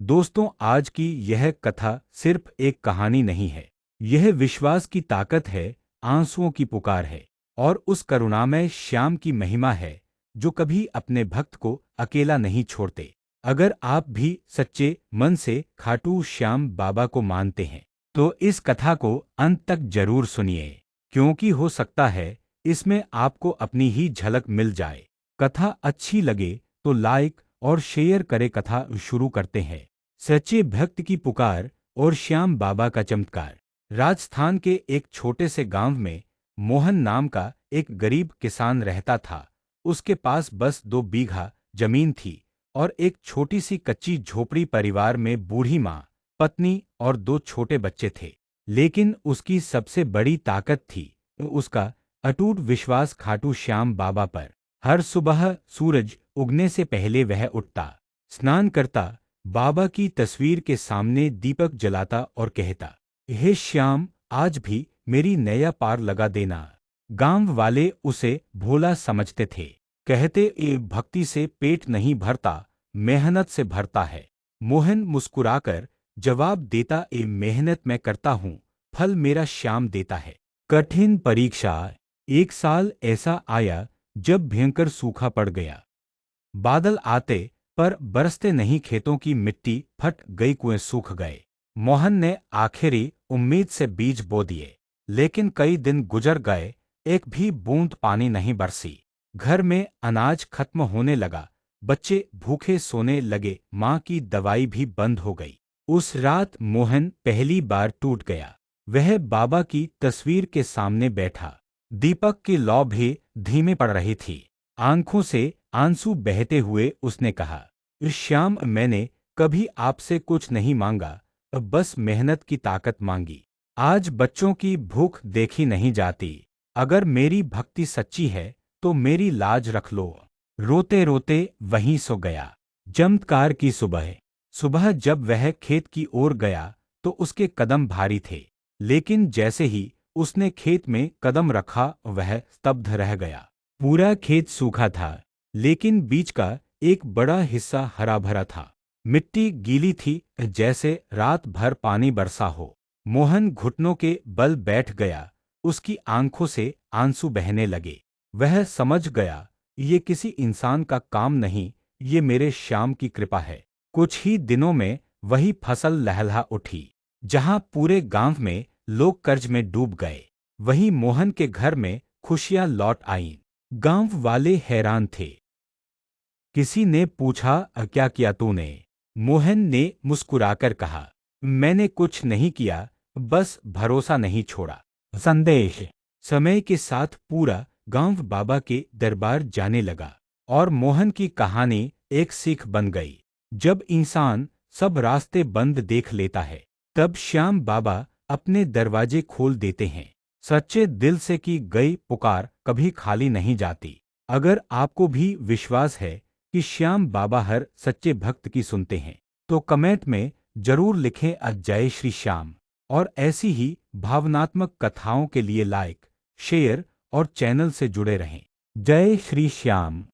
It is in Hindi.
दोस्तों, आज की यह कथा सिर्फ एक कहानी नहीं है। यह विश्वास की ताकत है, आंसुओं की पुकार है और उस करुणामय श्याम की महिमा है जो कभी अपने भक्त को अकेला नहीं छोड़ते। अगर आप भी सच्चे मन से खाटू श्याम बाबा को मानते हैं तो इस कथा को अंत तक जरूर सुनिए, क्योंकि हो सकता है इसमें आपको अपनी ही झलक मिल जाए। कथा अच्छी लगे तो लाइक और शेयर करें। कथा शुरू करते हैं। सच्चे भक्त की पुकार और श्याम बाबा का चमत्कार। राजस्थान के एक छोटे से गांव में मोहन नाम का एक गरीब किसान रहता था। उसके पास बस 2 बीघा जमीन थी और एक छोटी सी कच्ची झोपड़ी। परिवार में बूढ़ी माँ, पत्नी और 2 छोटे बच्चे थे। लेकिन उसकी सबसे बड़ी ताकत थी उसका अटूट विश्वास खाटू श्याम बाबा पर। हर सुबह सूरज उगने से पहले वह उठता, स्नान करता, बाबा की तस्वीर के सामने दीपक जलाता और कहता, हे श्याम, आज भी मेरी नैया पार लगा देना। गांव वाले उसे भोला समझते थे। कहते, ये भक्ति से पेट नहीं भरता, मेहनत से भरता है। मोहन मुस्कुराकर जवाब देता, ये मेहनत मैं करता हूँ, फल मेरा श्याम देता है। कठिन परीक्षा। एक साल ऐसा आया जब भयंकर सूखा पड़ गया। बादल आते पर बरसते नहीं। खेतों की मिट्टी फट गई, कुएं सूख गए। मोहन ने आखिरी उम्मीद से बीज बो दिए, लेकिन कई दिन गुजर गए, एक भी बूंद पानी नहीं बरसी। घर में अनाज खत्म होने लगा, बच्चे भूखे सोने लगे, माँ की दवाई भी बंद हो गई। उस रात मोहन पहली बार टूट गया। वह बाबा की तस्वीर के सामने बैठा। दीपक की लौ भी धीमे पड़ रही थी। आंखों से आंसू बहते हुए उसने कहा, श्याम, मैंने कभी आपसे कुछ नहीं मांगा, बस मेहनत की ताकत मांगी। आज बच्चों की भूख देखी नहीं जाती। अगर मेरी भक्ति सच्ची है तो मेरी लाज रख लो। रोते रोते वहीं सो गया। चमत्कार की सुबह। सुबह जब वह खेत की ओर गया तो उसके कदम भारी थे, लेकिन जैसे ही उसने खेत में कदम रखा वह स्तब्ध रह गया। पूरा खेत सूखा था, लेकिन बीच का एक बड़ा हिस्सा हरा भरा था। मिट्टी गीली थी, जैसे रात भर पानी बरसा हो। मोहन घुटनों के बल बैठ गया। उसकी आंखों से आंसू बहने लगे। वह समझ गया, ये किसी इंसान का काम नहीं, ये मेरे श्याम की कृपा है। कुछ ही दिनों में वही फसल लहलहा उठी। जहां पूरे गांव में लोग कर्ज में डूब गए, वहीं मोहन के घर में खुशियां लौट आईं। गांव वाले हैरान थे। किसी ने पूछा, क्या किया तूने? मोहन ने मुस्कुराकर कहा, मैंने कुछ नहीं किया, बस भरोसा नहीं छोड़ा। संदेश। समय के साथ पूरा गांव बाबा के दरबार जाने लगा और मोहन की कहानी एक सीख बन गई। जब इंसान सब रास्ते बंद देख लेता है, तब श्याम बाबा अपने दरवाजे खोल देते हैं। सच्चे दिल से की गई पुकार कभी खाली नहीं जाती। अगर आपको भी विश्वास है कि श्याम बाबा हर सच्चे भक्त की सुनते हैं, तो कमेंट में जरूर लिखें, जय श्री श्याम। और ऐसी ही भावनात्मक कथाओं के लिए लाइक, शेयर और चैनल से जुड़े रहें। जय श्री श्याम।